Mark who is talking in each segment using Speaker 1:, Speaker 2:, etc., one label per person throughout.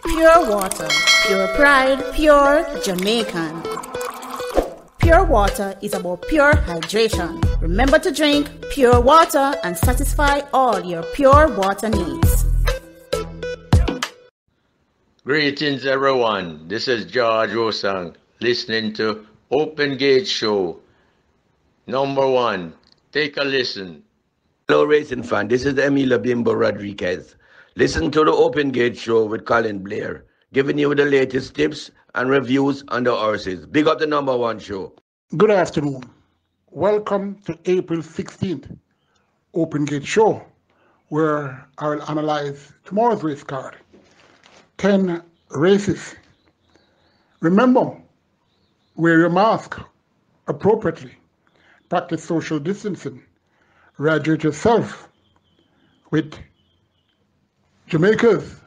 Speaker 1: Pure water, pure pride, pure Jamaican. Pure water is about pure hydration. Remember to drink pure water and satisfy all your pure water needs.
Speaker 2: Greetings everyone, this is George Rosang listening to Open Gate Show. Number 1, take a listen.
Speaker 3: Hello racing fan, this is Emilio Bimbo Rodriguez. Listen to the Open Gate Show with Colin Blair, giving you the latest tips and reviews on the horses. Big up the number 1 show.
Speaker 4: Good afternoon. Welcome to April 16th Open Gate Show, where I will analyze tomorrow's race card. 10 races. Remember, wear your mask appropriately, practice social distancing, hydrate yourself with Jamaica's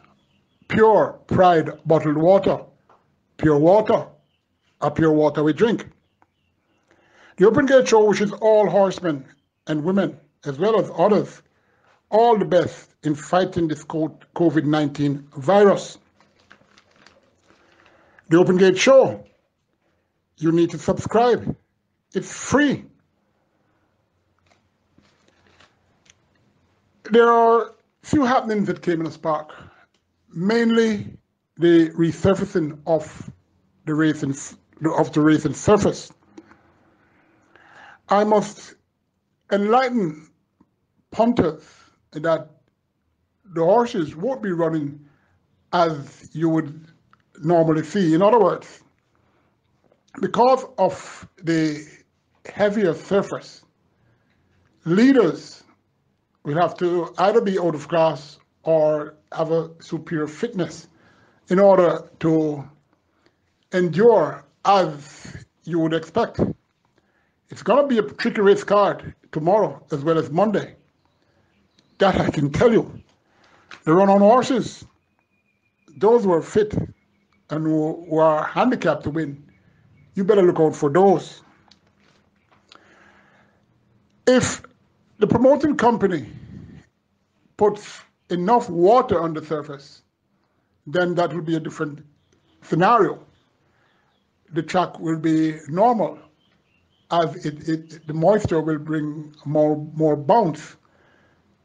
Speaker 4: pure pride bottled water. Pure water, a pure water we drink. The Open Gate Show wishes all horsemen and women, as well as others, all the best in fighting this COVID-19 virus. The Open Gate Show, you need to subscribe. It's free. There are few happenings that came in the spark, mainly the resurfacing of the racing surface. I must enlighten punters that the horses won't be running as you would normally see. In other words, because of the heavier surface, leaders will have to either be out of class or have a superior fitness in order to endure as you would expect. It's going to be a tricky race card tomorrow as well as Monday. That I can tell you. The run-on horses, those who are fit and who are handicapped to win, you better look out for those. If the promoting company puts enough water on the surface, then that will be a different scenario. The track will be normal, as the moisture will bring more bounce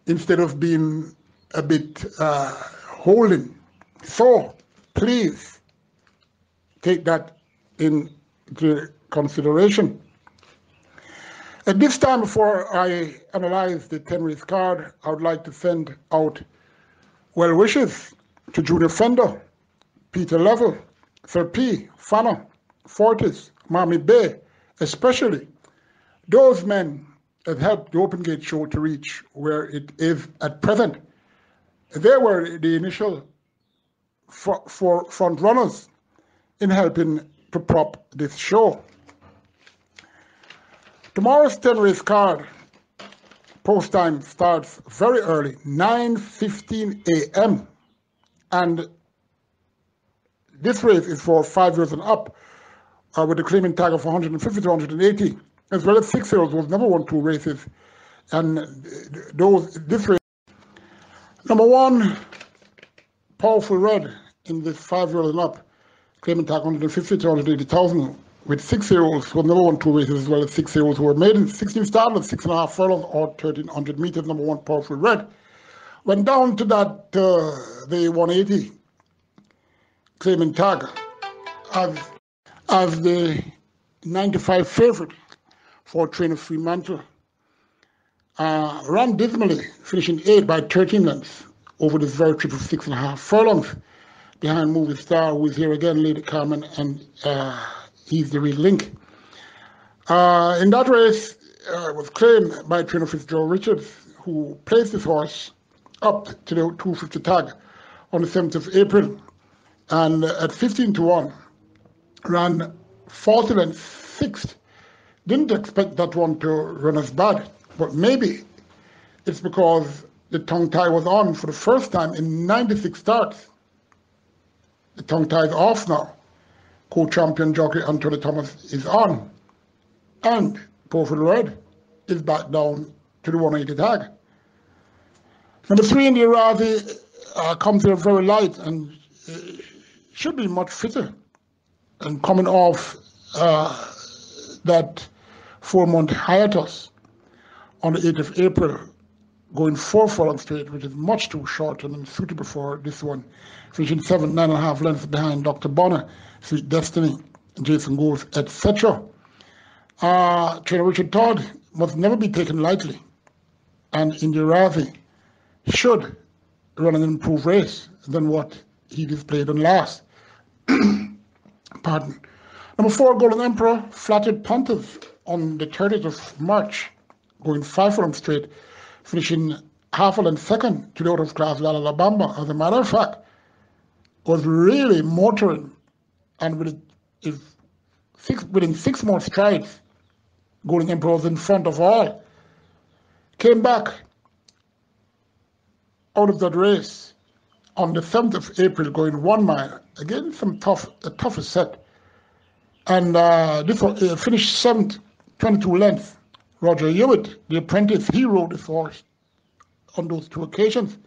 Speaker 4: instead of being a bit holding. So please take that into consideration. At this time, before I analyze the 10 race card, I would like to send out well wishes to Junior Fender, Peter Level, Sir P, Fanna, Fortis, Marmy Bay, especially those men that helped the Open Gate Show to reach where it is at present. They were the initial front runners in helping to prop this show. Tomorrow's 10 race card, post time starts very early, 9:15 a.m. And this race is for 5 years and up, with a claiming tag of 150 to 180, as well as 6-year-olds was never won 2 races. And this race, number 1, Powerful Red in this 5-year-old and up, claiming tag 150 to 180,000. With 6-year-olds who have never won 2 races, as well as 6-year-olds who were made in 16 started at 6.5 furlongs or 1,300 meters. Number 1, Powerful Red, went down to that the 180 claiming tag as the 95 favorite for Trainer Fremantle. Ran dismally, finishing 8 by 13 lengths over this very trip of 6.5 furlongs behind Movie Star, who is here again, Lady Carmen, and he's the real link. In that race, it was claimed by trainer Fitzgerald Richards, who placed his horse up to the 250 tag on the 7th of April, and at 15 to 1, ran 40 lengths 6th. Didn't expect that one to run as bad, but maybe it's because the tongue tie was on for the first time in 96 starts. The tongue tie is off now. Co-champion jockey Anthony Thomas is on, and Powerful Red is back down to the 180 tag. Number 3 in the Arazi comes here very light and should be much fitter. And coming off that 4-month hiatus on the 8th of April, going 4 furlongs straight, which is much too short and unsuitable for this one, finishing 9.5 lengths behind Dr. Bonner, Sweet Destiny, Jason Gould, etc. Trainer Richard Todd must never be taken lightly, and India Razi should run an improved race than what he displayed on last. Pardon. Number 4, Golden Emperor, flattered punters on the 30th of March, going 5 furlongs straight, finishing half a length second to the out-of-class Lala Bamba. As a matter of fact, was really motoring, and within 6 more strides, Golden Emperor was in front of all. Came back out of that race on the 7th of April, going 1 mile. Again, a tougher set. And this one finished 7th, 22 lengths. Roger Hewitt, the apprentice, he rode this horse on those 2 occasions.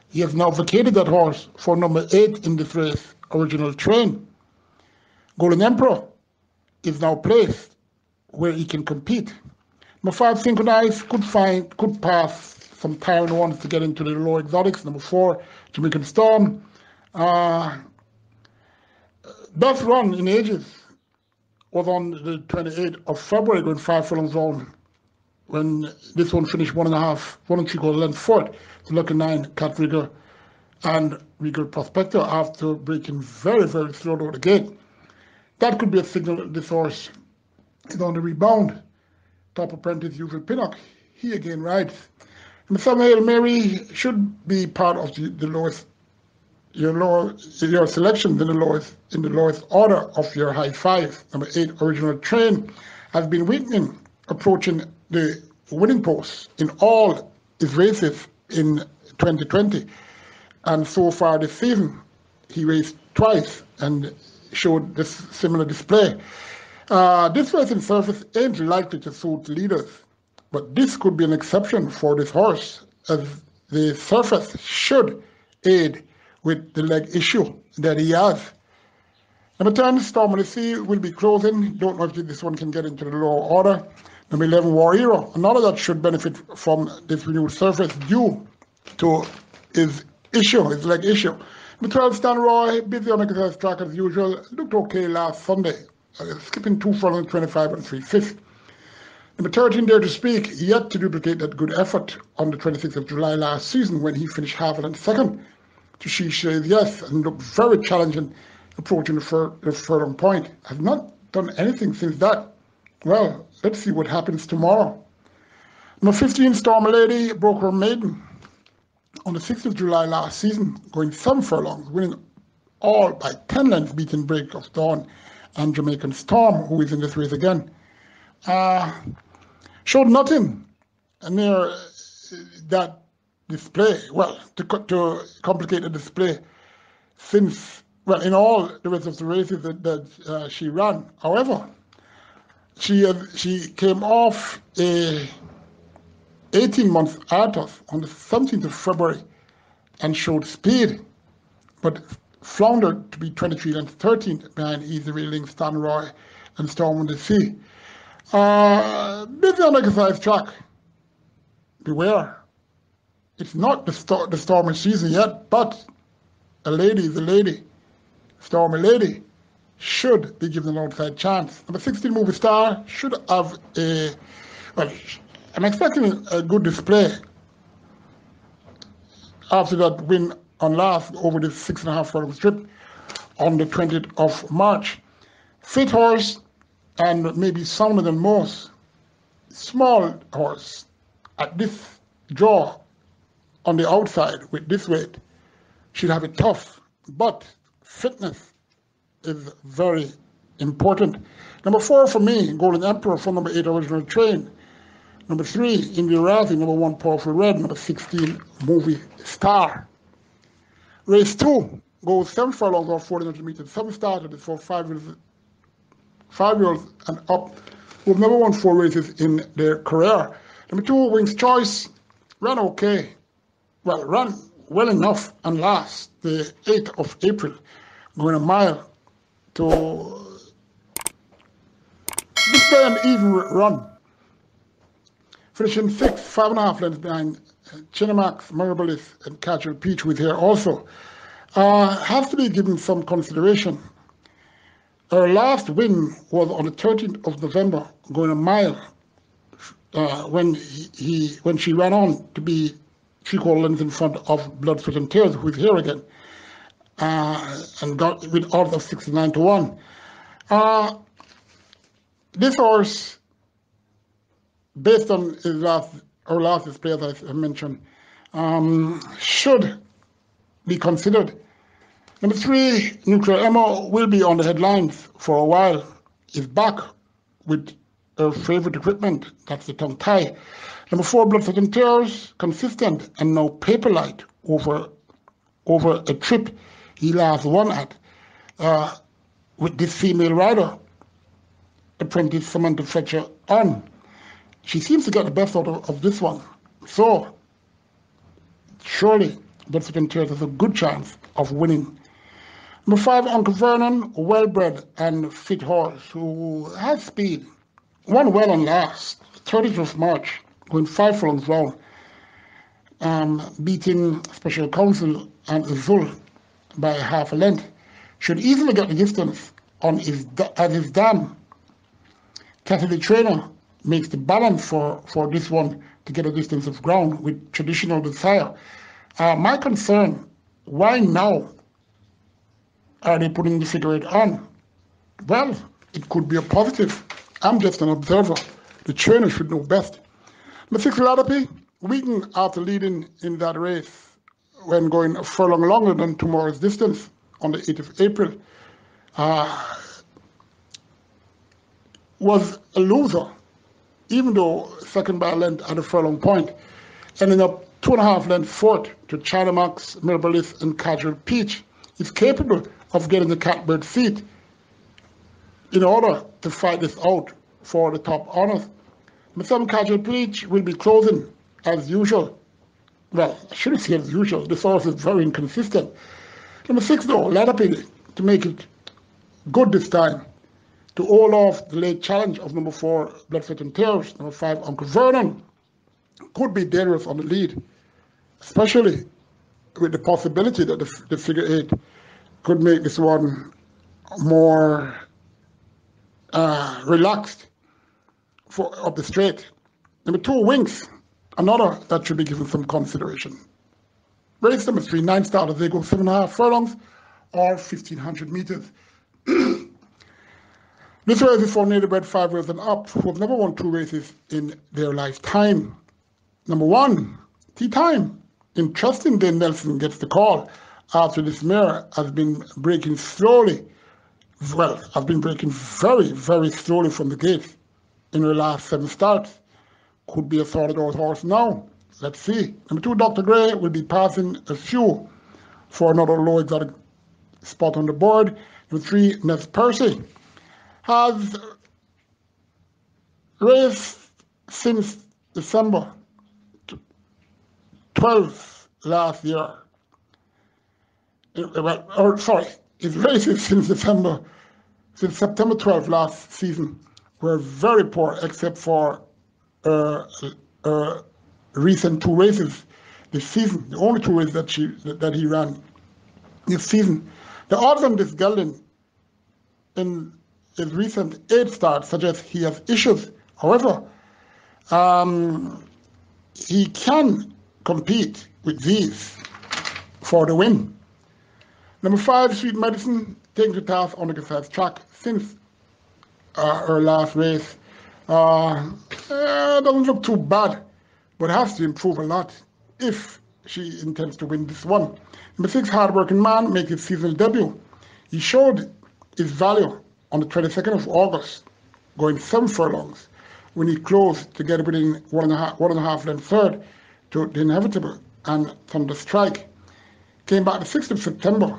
Speaker 4: He has now vacated that horse for number 8 in this race, Original Train. Golden Emperor is now placed where he can compete. Number 5, Synchronized, could pass some tiring ones to get into the lower exotics. Number 4, Jamaican Storm. Best run in ages was on the 28th of February, going 5 furlongs on, when this one finished 1 3/4 length fourth to Lucky 9, Cat Rigger and Regal Prospector after breaking very, very slow out of the gate. That could be a signal that this horse is on the rebound. Top apprentice, Usual Pinnock, he again rides. Number 7, Hail Mary should be part of the lowest, your selections in the lowest order of your high 5. Number 8, Original Train, has been weakening, approaching the winning post in all his races in 2020. And so far this season, he raced twice and showed this similar display. This racing surface ain't likely to suit leaders, but this could be an exception for this horse, as the surface should aid with the leg issue that he has. Number 10, Storm of the Sea, will be closing. Don't know if this one can get into the lower order. Number 11, War Hero, another that should benefit from this renewed surface due to his leg issue. Number 12, Stan Roy, busy on the exercise track as usual, looked okay last Sunday, skipping 2 furlongs, 25 and 3/5. Number 13, Dare to Speak, yet to duplicate that good effort on the 26th of July last season when he finished half a length second to She Says Yes and looked very challenging approaching the furlong point. Has not done anything since that. Well, let's see what happens tomorrow. Number 15, Storm Lady, broke her maiden on the 6th of July last season, going 7 furlongs, winning all by 10 lengths, beating Break of Dawn and Jamaican Storm, who is in this race again. Showed nothing near that display. Well, to complicate the display, since, well, in all the rest of the races that she ran. However, she came off a 18-month hiatus on the 17th of February and showed speed, but floundered to be 23 and 13th behind Easy Railing, Stan Roy, and Storm on the Sea. Busy on exercise track. Beware. It's not the Stormy season yet, but a lady is a lady. Stormy Lady should be given an outside chance. Number 16, Movie Star, should have I'm expecting a good display after that win on last over the 6.5 furlong strip on the 20th of March. Fit horse, and maybe sounder than most. Small horse at this draw on the outside with this weight should have it tough, but fitness is very important. Number 4 for me, Golden Emperor from number 8, Original Train. Number 3, India Razi. Number 1, Powerful Red. Number 16, Movie Star. Race 2 goes 7 furlongs or 1,400 meters. 7 started for 5-year-olds and up who've never won 4 races in their career. Number 2, Wings Choice, ran okay. Well, ran well enough and last the 8th of April, going a mile to display an even run, finishing 5.5 lengths behind Chinamax, Mirabilis, and Casual Peach, who is here also. Has to be given some consideration. Her last win was on the 13th of November, going a mile, when she ran on to be 3/4 lengths in front of Blood, Sweat and Tears, who is here again, and got with odds of 69-1. This horse, based on our last display, as I mentioned, should be considered. Number 3, Nuclear Emma, will be on the headlines for a while. Is back with her favorite equipment, that's the tongue tie. Number 4, Blood, Sweat and Tears, consistent and now Paperlight over a trip he last won at with this female rider, apprentice Samantha Fletcher on. She seems to get the best out of this one. So, surely, Blood, Sweat and Tears has a good chance of winning. Number 5, Uncle Vernon, well-bred and fit horse who has speed. Won well on last, 30th of March, going 5 furlongs round, beating Special Counsel and Azul by half a length. Should easily get the distance on his dam. Catholic Trainer makes the balance for this one to get a distance of ground with Traditional Desire. My concern, why now are they putting the figure 8 on? Well, it could be a positive. I'm just an observer. The trainer should know best. Number 6, Ladapi, weakened after leading in that race when going a furlong longer than tomorrow's distance on the 8th of April. Was a loser, even though second by a length at a furlong point, ending up 2.5 lengths fourth to Chinamax, Mirabilis, and Casual Peach. Is capable of getting the catbird seat in order to fight this out for the top honors. Number 7, Casual Peach will be closing as usual. Well, I shouldn't say as usual. This horse is very inconsistent. Number 6, though, Ladapi, to make it good this time, to hold off the late challenge of number 4, Blood, Sweat and Tears. Number 5, Uncle Vernon, could be dangerous on the lead, especially with the possibility that the figure 8 could make this one more relaxed up the straight. Number 2, Winks, another that should be given some consideration. Race number 3, 9 starters, they go 7.5 furlongs or 1,500 meters. This race is for native bred 5 years and up who have never won 2 races in their lifetime. Number 1, Tea Time. Interesting Dane Nelson gets the call after this mare has been breaking slowly. Well, has been breaking very, very slowly from the gate in her last 7 starts. Could be a sorted out horse now. Let's see. Number 2, Dr. Gray will be passing a few for another low exotic spot on the board. Number 3, Ness Percy has raced since December 12th last year. His races since September 12th last season were very poor, except for recent 2 races this season, the only 2 races that he ran this season. The odds on this gelding in his recent 8 starts suggest he has issues. However, he can compete with these for the win. Number 5, Sweet Medicine, taking the task on the Gazette track since her last race. Doesn't look too bad, but has to improve a lot if she intends to win this one. Number 6, Hardworking Man, makes his seasonal debut. He showed his value on the 22nd of August, going 7 furlongs, when he closed to get within 1.5 lengths third to The Inevitable and Thunder Strike. Came back the 6th of September,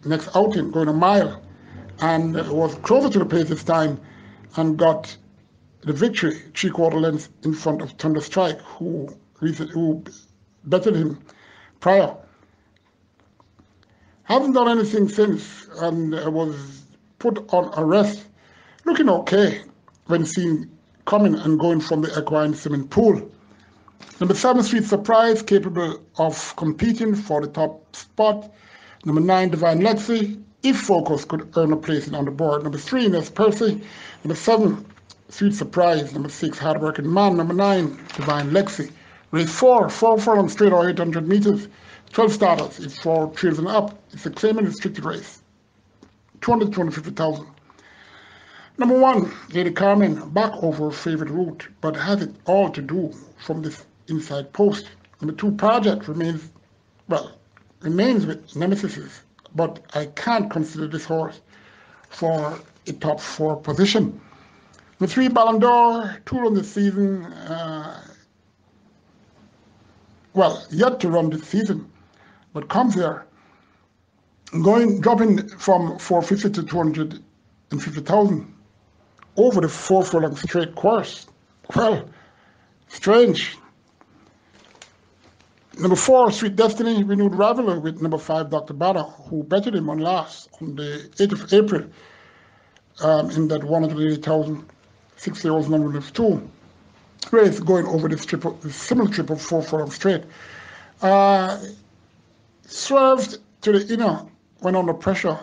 Speaker 4: next outing, going a mile, and was closer to the pace this time and got the victory 3/4 lengths in front of Thunder Strike, who bettered him prior. Hasn't done anything since and was put on arrest. Looking okay when seen coming and going from the equine swimming pool. Number 7, Sweet Surprise, capable of competing for the top spot. Number 9, Divine Lexi, if Focus could earn a placing on the board. Number 3, Ness Percy. Number 7, Sweet Surprise. Number 6, Hardworking Man. Number 9, Divine Lexi. Race 4 furlongs straight or 800 meters. 12 starters. It's 4 trails and up. It's a claimant restricted race. 200 to 250,000. Number 1, Lady Carmen, back over favorite route, but has it all to do from this inside post. Number 2, Project remains with Nemesis, but I can't consider this horse for a top 4 position. Number 3, Ballon d'Or, 2 runs this season. Yet to run this season, but comes here, dropping from 450 to 250,000 over the 4 furlong straight course. Well, strange. Number 4, Sweet Destiny, renewed rivalry with number 5, Dr. Bada, who betted him on the 8th of April in that 180,000 6-year-olds number of 2 race going over this similar trip of 4 furlong straight. Swerved to the inner, went under pressure,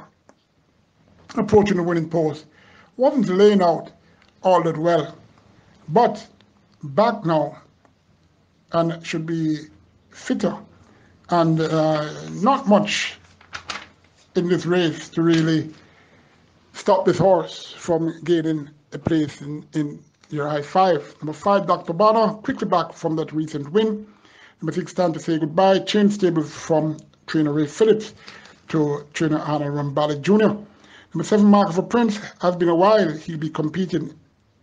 Speaker 4: approaching the winning post. Wasn't laying out all that well, but back now and should be fitter and not much in this race to really stop this horse from gaining a place in your high 5. Number 5, Dr. Bada, quickly back from that recent win. Number 6, Time to Say Goodbye, change stables from trainer Ray Phillips to trainer Arnold Rambali Jr. Number 7, Mark of a Prince, has been a while. He'll be competing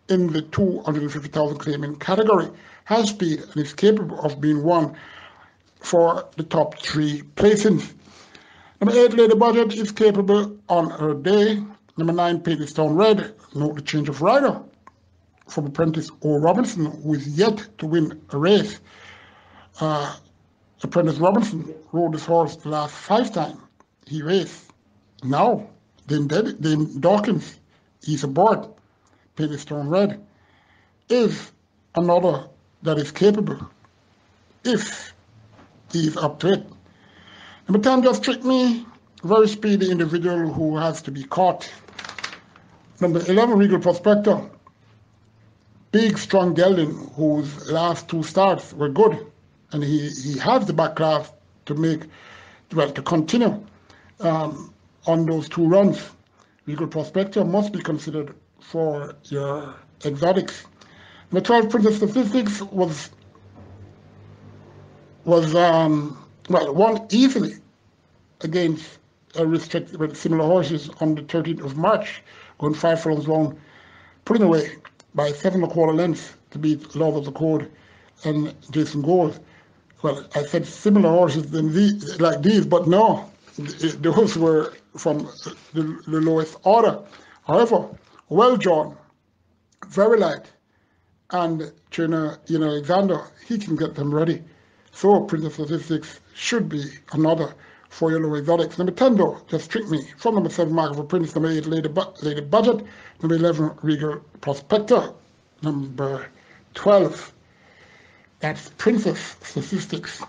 Speaker 4: in the 250,000 claiming category. Has speed and is capable of being won for the top 3 placings. Number 8, Lady Budget, is capable on her day. Number 9, Paisley Stone Red, note the change of rider from apprentice O. Robinson, who is yet to win a race. Apprentice Robinson rode this horse the last 5 times he raced. Now, Dame Dawkins, he's aboard. Paisley Stone Red is another that is capable if he's up to it. Number 10, Just Trick Me, very speedy individual who has to be caught. Number 11, Regal Prospector, big, strong gelding whose last 2 starts were good, and he has the back class to continue on those 2 runs. Regal Prospector must be considered for your exotics. Number 12, Princess Statistics won easily against with similar horses on the 13th of March, going 5 furlongs round, putting away by 7 1/4 lengths to beat Love of the Code and Jason Gold. Well, I said similar horses than these, but no, those were from the lowest order. However, well drawn, very light, and trainer Ian Alexander, he can get them ready. So Princess Statistics should be another for your low exotics. Number 10, though, Just Trick Me. From number 7, Mark of a Prince. Number 8, Lady Budget. Number 11, Regal Prospector. Number 12, that's Princess Statistics.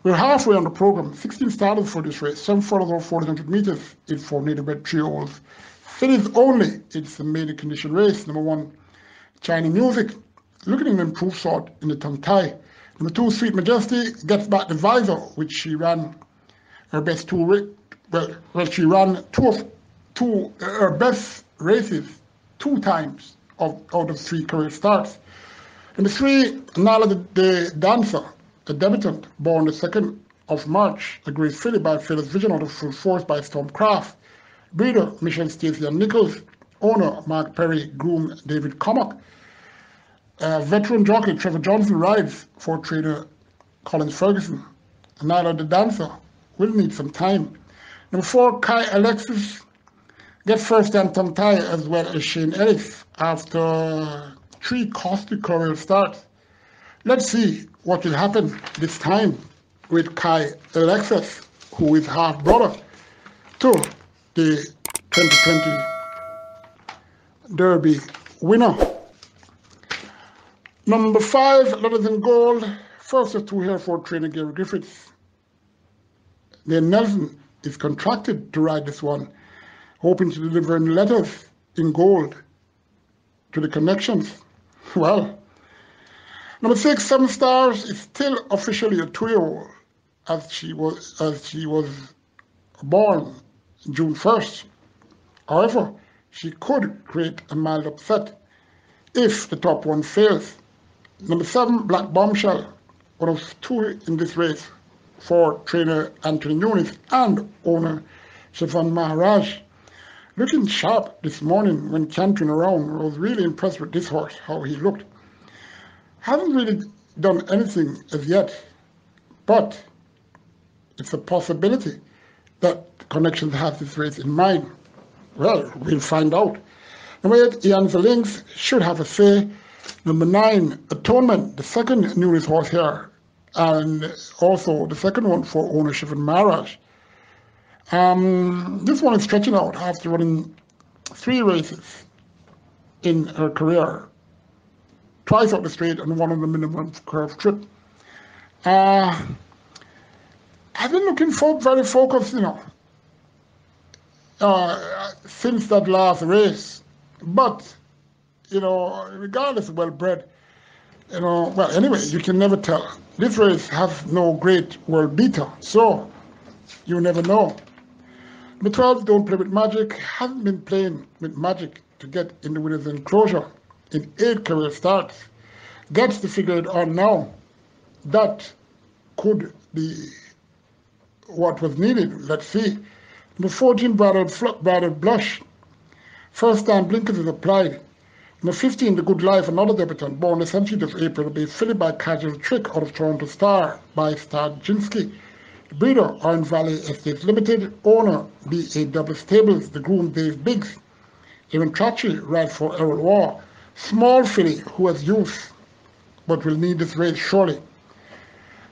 Speaker 4: We're halfway on the program. 16 starters for this race. 7 furlongs over 400 meters. It's for native bred trios. Fillies only. It's a maiden condition race. Number 1, China Music. Looking at an improved sort in the tongue tie. Number 2, Sweet Majesty, gets back the visor, which she ran her best she ran her best races 2 times out of 3 career starts. Number 3, Nala the Dancer, a debutant, born the 2nd of March, a great filly by Phyllis Vision out of Full Force by Stormcraft. Breeder, Michelle Stacey and Nichols. Owner, Mark Perry. Groom, David Commock. Veteran jockey Trevor Johnson rides for trainer Collins Ferguson. Nala the Dancer will need some time. Number 4, Kai Alexis gets first time tongue tie as well as Shane Ellis after 3 costly career starts. Let's see what will happen this time with Kai Alexis, who is half brother to the 2020 Derby winner. Number 5, Letters in Gold. First of 2 here for trainer Gary Griffiths. Then Nelson is contracted to ride this one, hoping to deliver in letters in gold to the connections. Well, number 6, 7 Stars, is still officially a 2-year-old as she was born June 1st. However, she could create a mild upset if the top one fails. Number 7, Black Bombshell, one of 2 in this race for trainer Anthony Nunes and owner Sivan Maharaj. Looking sharp this morning when cantering around. I was really impressed with this horse, how he looked. Hasn't really done anything as yet, but it's a possibility that Connections has this race in mind. Well, we'll find out. Number 8, Ian Links should have a say. Number 9, Atonement, the second Nunes horse here, and also the second one for ownership in Maharaj. This one is stretching out after running 3 races in her career, twice up the straight and one on the minimum curve trip. I've been looking very focused, since that last race. But, regardless of well-bred, well, anyway, you can never tell. This race has no great world beater, so you never know. Number 12, Don't Play With Magic, hasn't been playing with magic to get in the winner's enclosure in 8 career starts. Gets the figure it on now. That could be what was needed. Let's see. Number 14, Bradley Blush. First time blinkers is applied. Number 15, The Good Life, another debutant, born the 17th of April, will be fillied by Casual Trick out of Toronto Star by Starjinsky. The breeder, Orange Valley Estates Limited. Owner, BAW Stables. The groom, Dave Biggs. Evan Trachi rides for Errol War. Small filly who has youth, but will need this race surely.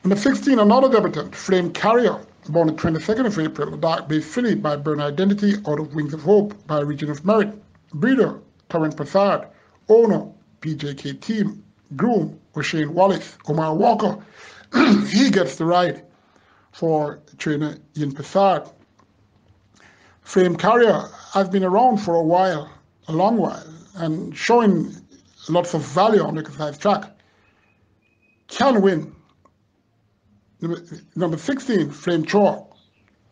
Speaker 4: Number 16, another debutant, Flame Carrier, born the 22nd of April, a dark bay filly by Burn Identity out of Wings of Hope by Region of Merit. Breeder, Torrent Passard. Owner, PJK Team. Groom, O'Shane Wallace. Omar Walker, he gets the ride for trainer Ian Passard. Flame Carrier has been around for a while, a long while, and showing lots of value on the exercise track. Can win. Number 16, Flame Chore.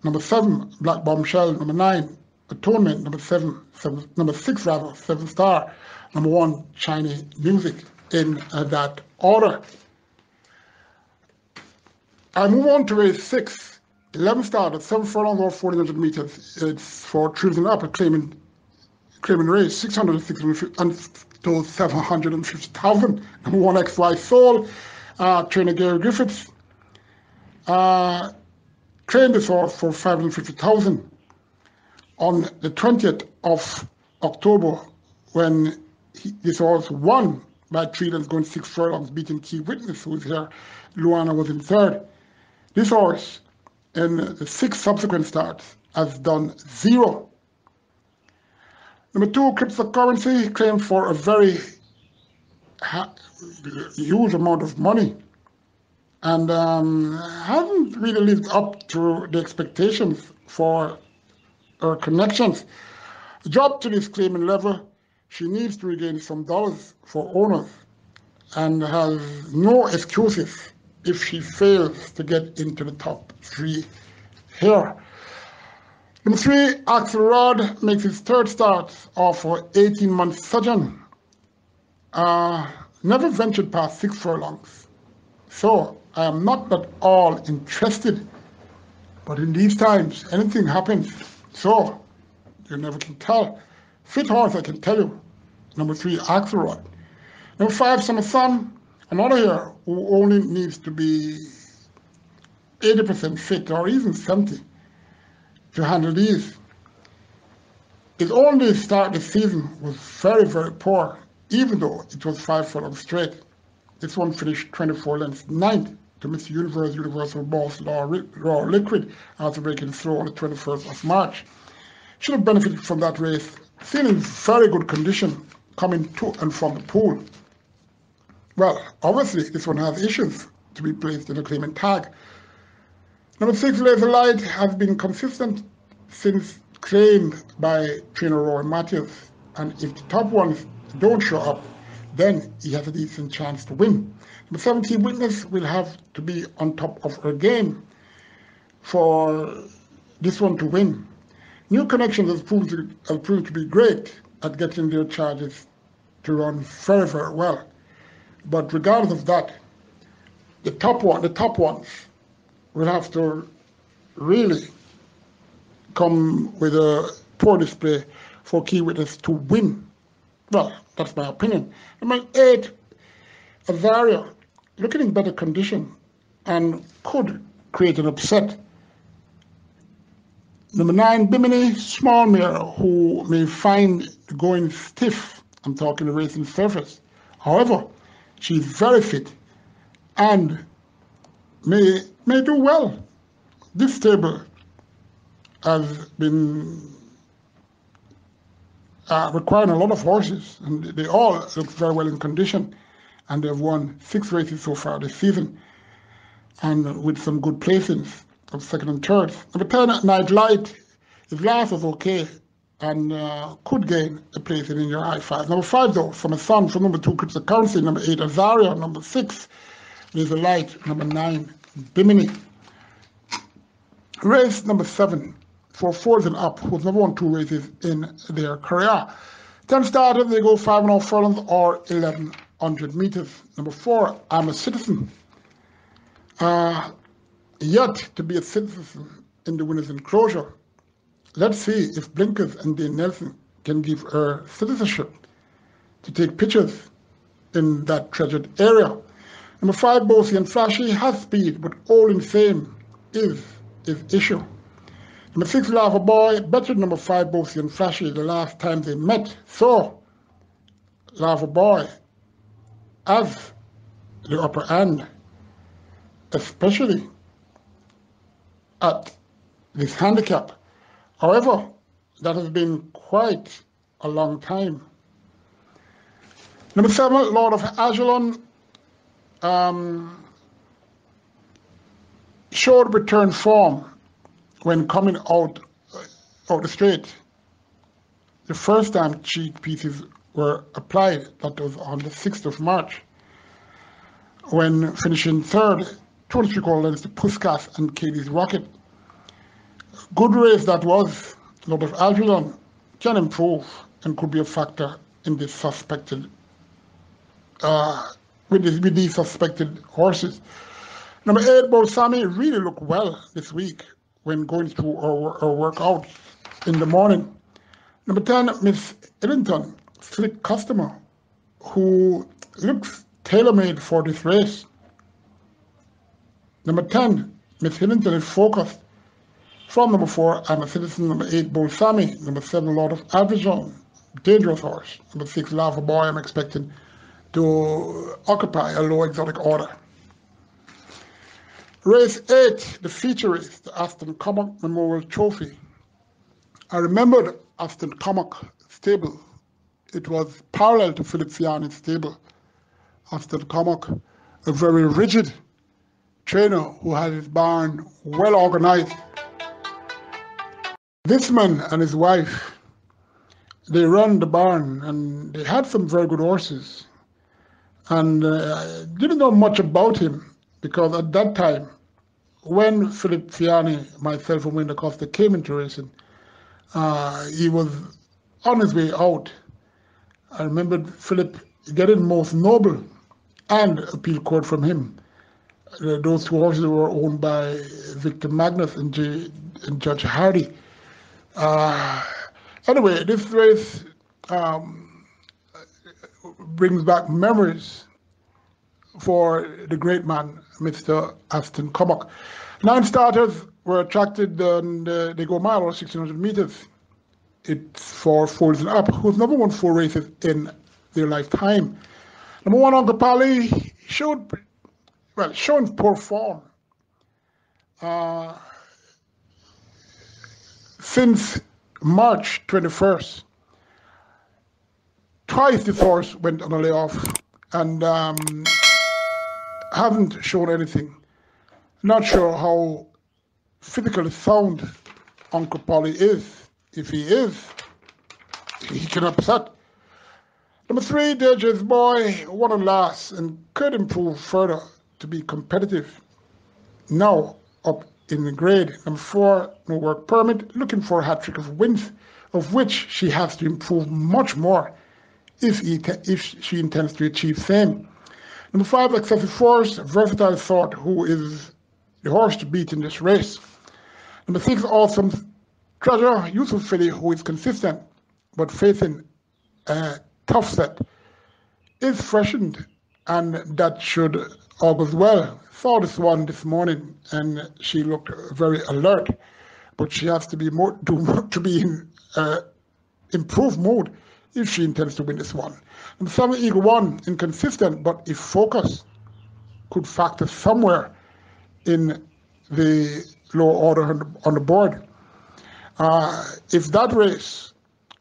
Speaker 4: Number 7, Black Bombshell. Number 9, Atonement. Number 6, 7 Star. Number 1, Chinese Music, in that order. I move on to race 6. 11 start at 7 furlongs or 1,400 meters. It's for Trillion Up, a claiming race, 650 to 750,000. Number 1, XY Soul. Trainer Gary Griffiths trained this horse for 550,000 on the 20th of October when this horse won by 3 lengths going 6 furlongs, beating Key Witness, who was here. Luana was in 3rd. This horse in the 6 subsequent starts has done 0. Number 2, Cryptocurrency, claimed for a very huge amount of money and hasn't really lived up to the expectations for her Connections. Dropped to this claiming level, she needs to regain some dollars for owners and has no excuses if she fails to get into the top 3 here. Number 3, Axelrod makes his 3rd start of an 18-month sojourn. Never ventured past 6 furlongs. So I am not at all interested. But in these times, anything happens. So you never can tell. Fit horse, I can tell you. Number 3, Axelrod. Number 5, Summer Sun. Another here who only needs to be 80% fit or even 70 to handle these. His only start this season was very, very poor, even though it was 5 furlongs straight. This one finished 24 lengths 9th to Miss Universe, Universal Boss, Raw Liquid, after breaking through on the 21st of March. Should have benefited from that race, seen in very good condition, coming to and from the pool. Well, obviously, this one has issues to be placed in the claimant tag. Number 6, Laser Light, has been consistent since claimed by trainer Roy Matthews, and if the top ones don't show up, then he has a decent chance to win. Number 17, Witness, will have to be on top of her game for this one to win. New Connections has proved to be great at getting their charges to run very, very well. But regardless of that, the top ones will have to really come with a poor display for Key Witness to win. Well, that's my opinion. Number 8, Azaria, looking in better condition and could create an upset. Number 9, Bimini, small mare, who may find going stiff. I'm talking the racing surface. However, she's very fit and may do well. This stable has been requiring a lot of horses, and they all look very well in condition, and they've won 6 races so far this season, and with some good placings of second and third. Number 10, Night Light, his last was okay, and could gain a place in your high 5. Number 5, though, from a son, from number 2, Cryptocurrency. Number 8, Azaria. Number 6, Laser Light. Number 9, Bimini. Race number 7, for 4s and up, who's never won 2 races in their career. 10 starters, they go 5.5 furlongs or 1,100 meters. Number 4, I'm a Citizen. Yet to be a citizen in the winner's enclosure. Let's see if Blinkers and Dane Nelson can give her citizenship to take pictures in that treasured area. Number 5, Bossy and Flashy, has speed, but all in fame is his issue. Number 6, Lava Boy, better than number 5, Bossy and Flashy the last time they met. So, Lava Boy has the upper hand, especially at this handicap. However, that has been quite a long time. Number 7, Lord of Ajalon, showed return form when coming out the straight. The first time cheek pieces were applied, that was on the 6th of March, when finishing 3rd, 2.75 lengths to Puskas and Katie's Rocket. Good race that was. Lord of Algernon can improve and could be a factor in this suspected, with these suspected horses. Number 8, Balsami, really looked well this week when going through our workout in the morning. Number 10, Miss Ellington, slick customer, who looks tailor-made for this race. Number 10, Miss Ellington is focused. From number 4, I'm a Citizen. Number 8, Balsami. Number 7, Lord of Avijon, dangerous horse. Number 6, Lava Boy, I'm expecting to occupy a low exotic order. Race 8, the feature race, the Aston Commock Memorial Trophy. I remembered Aston Commock stable. It was parallel to Philip Fiani's stable. Aston Commock, a very rigid trainer who had his barn well organized. This man and his wife, they run the barn, and they had some very good horses. And didn't know much about him, because at that time, when Philip Fiani, myself, and Wayne Acosta came into racing, he was on his way out. I remember Philip getting Most Noble and appeal court from him. Those 2 horses were owned by Victor Magnus and Judge Hardy. Anyway, this race brings back memories for the great man, Mr. Aston Commock. 9 starters were attracted, and they go mile or 1,600 meters. It's for 4s and up, who's never won 4 races in their lifetime. Number 1, Uncle Pally, showed well, showing poor form. Since March 21st, twice this horse went on a layoff and haven't shown anything. Not sure how physically sound Uncle Polly is. If he is, he can upset. Number 3, Dangerous Boy, won and last and could improve further to be competitive. Now up in the grade. Number 4, No Work Permit, looking for a hat-trick of wins, of which she has to improve much more if she intends to achieve same. Number 5, Excessive Force, Versatile Thought, who is the horse to beat in this race. Number 6, Awesome Treasure, Yusuf Philly, who is consistent, but facing a tough set, is freshened, and that should augurs well. Saw this one this morning, and she looked very alert, but she has to be in improved mood if she intends to win this one. And 7, Eagle One, inconsistent, but if focus could factor somewhere in the lower order on the board. If that race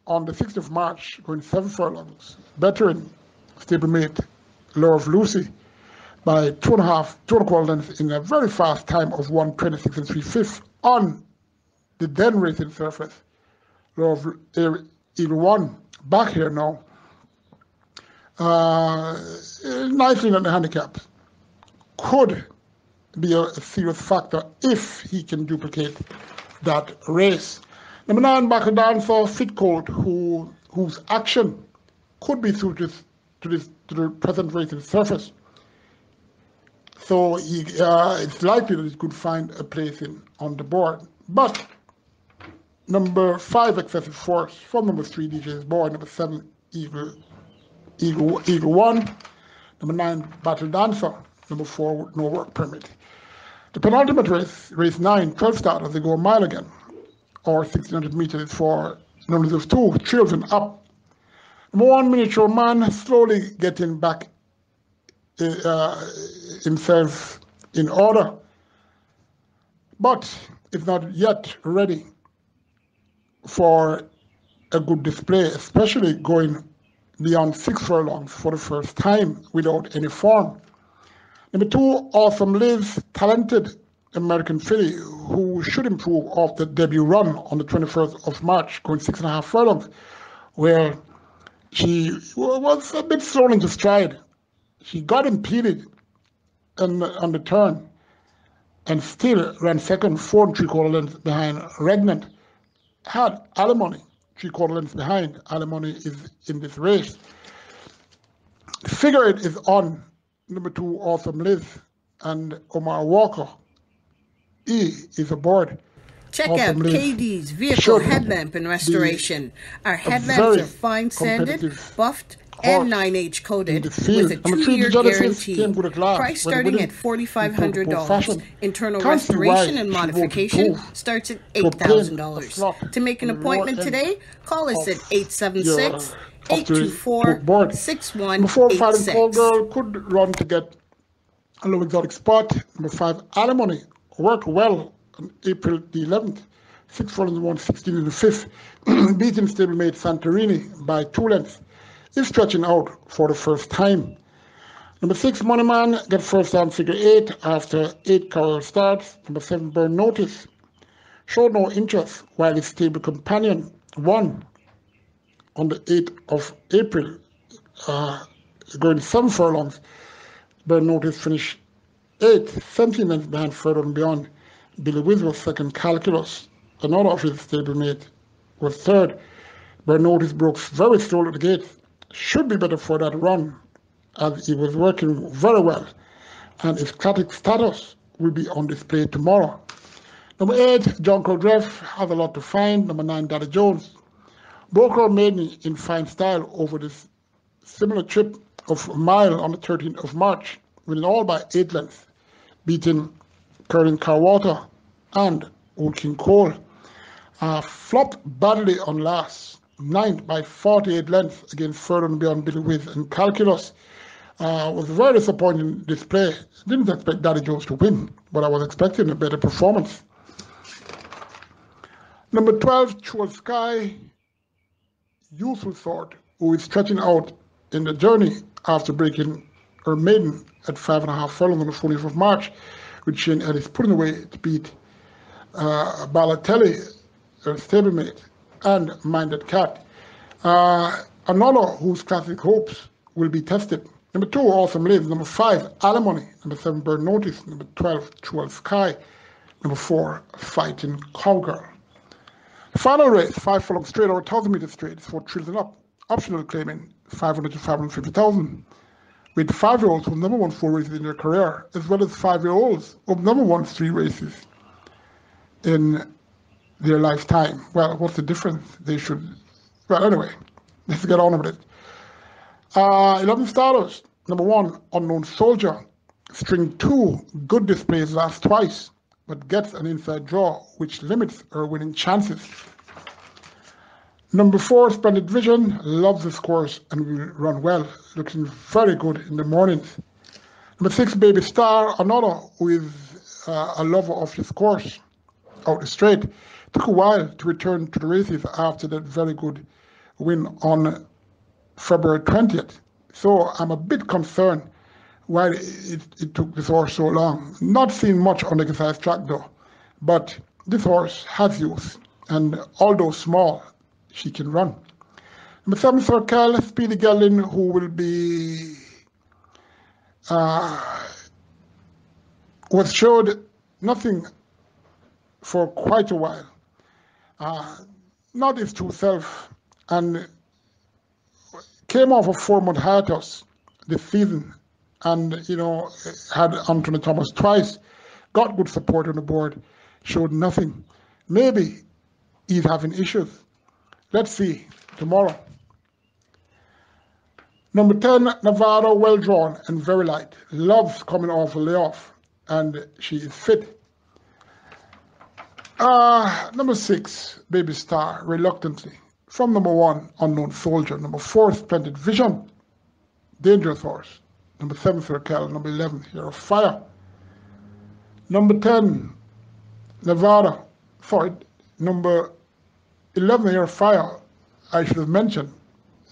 Speaker 4: on the 6th of March, going 7 furlongs, veteran stablemate Love Lucy by 2.25 lengths in a very fast time of 1:26 3/5 on the then racing surface. Love Eagle One back here now. Nicely on the handicap. Could be a serious factor if he can duplicate that race. Number 9, Backer Dancer, Fit Cold, whose action could be suited to the present racing surface. So it's likely that he could find a place on the board. But number 5, Excessive Force, from number 3, DJ's Boy, number 7, Eagle One, number 9, Battle Dancer, number 4, No Work Permit. The penultimate race 9, 12 starters, they go a mile again, or 1,600 meters for numbers of 2, children up. Number 1, Miniature Man, slowly getting back himself in order, but is not yet ready for a good display, especially going beyond 6 furlongs for the first time without any form. Number 2, Awesome Liz, talented American filly who should improve off the debut run on the 21st of March, going 6.5 furlongs, where she was a bit thrown into stride. She got impeded on the turn and still ran second, 4 3/4 lengths behind Regnant. Had Alimony 3/4 lengths behind. Alimony is in this race. Figure It is on number 2, Awesome Liz, and Omar Walker. He is aboard.
Speaker 5: Check
Speaker 4: Awesome
Speaker 5: out
Speaker 4: Liz
Speaker 5: KD's vehicle
Speaker 4: should
Speaker 5: headlamp and restoration. Our headlamps
Speaker 4: very
Speaker 5: are fine sanded,
Speaker 4: competitive
Speaker 5: buffed,
Speaker 4: horse
Speaker 5: and 9H coated
Speaker 4: in the field.
Speaker 5: with a
Speaker 4: Number 3,
Speaker 5: 2-year
Speaker 4: Genesis,
Speaker 5: guarantee.
Speaker 4: came with a glass.
Speaker 5: Price
Speaker 4: When
Speaker 5: starting
Speaker 4: winning
Speaker 5: at $4,500.
Speaker 4: fashion.
Speaker 5: Internal
Speaker 4: Can't see why
Speaker 5: restoration and
Speaker 4: she won't
Speaker 5: modification
Speaker 4: improve.
Speaker 5: starts at
Speaker 4: Propane, a
Speaker 5: $8,000.
Speaker 4: slot,
Speaker 5: To make an
Speaker 4: and the
Speaker 5: appointment
Speaker 4: lower end
Speaker 5: today, call us at
Speaker 4: of
Speaker 5: 876
Speaker 4: your- of the board. Before
Speaker 5: 824-6186.
Speaker 4: Fighting Cold Girl could run to get a low exotic spot. Number 5, Alimony, worked well on April the 11th. 6 furlongs, 1:16 in the 5th, beating stablemate Santorini by 2 lengths. Is stretching out for the first time. Number 6, Money Man, gets first on figure 8 after 8 career starts. Number 7, Burn Notice, showed no interest while his stable companion won on the 8th of April, going 7 furlongs. Burn Notice finished 8th, 17 lengths behind further and beyond. Billy Wiz was second. Calculus, another of his stablemate, was third. Burn Notice broke very slowly at the gate. Should be better for that run, as he was working very well, and his classic status will be on display tomorrow. Number 8, John Codreff, has a lot to find. Number 9, Daddy Jones. Broker made me in fine style over this similar trip of a mile on the 13th of March, winning all by 8 lengths, beating Curling Carwater and Old King Cole. Flopped badly on last, 9th by 48 lengths against further and beyond Billy Wiz and Calculus. Was a very disappointing display. Didn't expect Daddy Jones to win, but I was expecting a better performance. Number 12, Chua Sky, Youthful Sword, who is stretching out in the journey after breaking her maiden at 5.5 furlongs on the 14th of March, with Shane Ellis putting away to beat Balotelli, her stablemate, and Minded Cat. Another whose classic hopes will be tested. Number 2, Awesome Lives. Number 5, Alimony. Number 7, Bird Notice. Number 12, Chua Sky. Number 4, Fighting Cowgirl. Final race, 5 furlong straight or 1,000 meter straight, is for Thrills and Up. Optional claiming 500 to 550,000. With 5-year-olds who never won 4 races in their career, as well as 5-year-olds who have never won 3 races in their lifetime. Well, what's the difference? They should. Well, anyway, let's get on with it. 11 starters. Number 1, Unknown Soldier. String 2, good displays last twice, but gets an inside draw, which limits her winning chances. Number 4, Splendid Vision, loves this course and will run well, looking very good in the mornings. Number 6, Baby Star, another who is a lover of this course, out the straight. Took a while to return to the races after that very good win on February 20th. So I'm a bit concerned why it took this horse so long. Not seen much on the exercise track though, but this horse has youth, and although small, she can run. Number 7, Circle, Speedy Gelding, who will be was showed nothing for quite a while. Not his true self, and came off a 4-month hiatus this season, and had Anthony Thomas twice, got good support on the board, showed nothing. Maybe he's having issues. Let's see tomorrow. Number 10, Nevada, well drawn and very light. Loves coming off a layoff, and she is fit. Number 6, Baby Star, reluctantly. From number 1, Unknown Soldier. Number 4, Splendid Vision, dangerous horse. Number 7, Circle. Number 11, Hero of Fire. Number 10, Nevada. Sorry, number 11, Hero of Fire, I should have mentioned,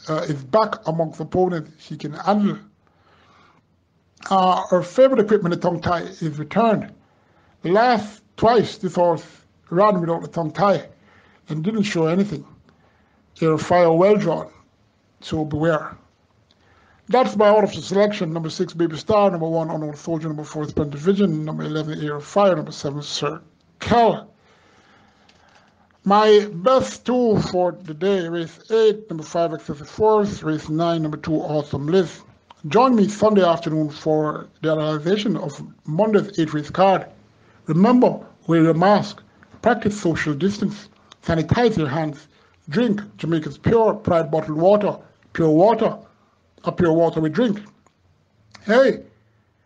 Speaker 4: is back amongst opponents she can handle. Her favorite equipment, the tongue tie, is returned. The last twice this horse ran without the tongue tie and didn't show anything. Hero of Fire well drawn, so beware. That's my order of selection. Number 6, Baby Star. Number 1, Unknown Soldier. Number 4, Splendid Vision. Number 11, Hero of Fire. Number 7, Circle. My best 2 for the day, race 8, number 5, Excessive Force, race 9, number 2, Awesome Liz. Join me Sunday afternoon for the analyzation of Monday's 8-race card. Remember, wear your mask, practice social distance, sanitize your hands, drink Jamaica's pure Pride bottled water, pure water we drink. Hey,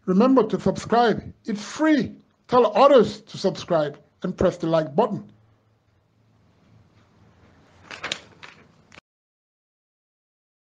Speaker 4: remember to subscribe. It's free. Tell others to subscribe and press the like button.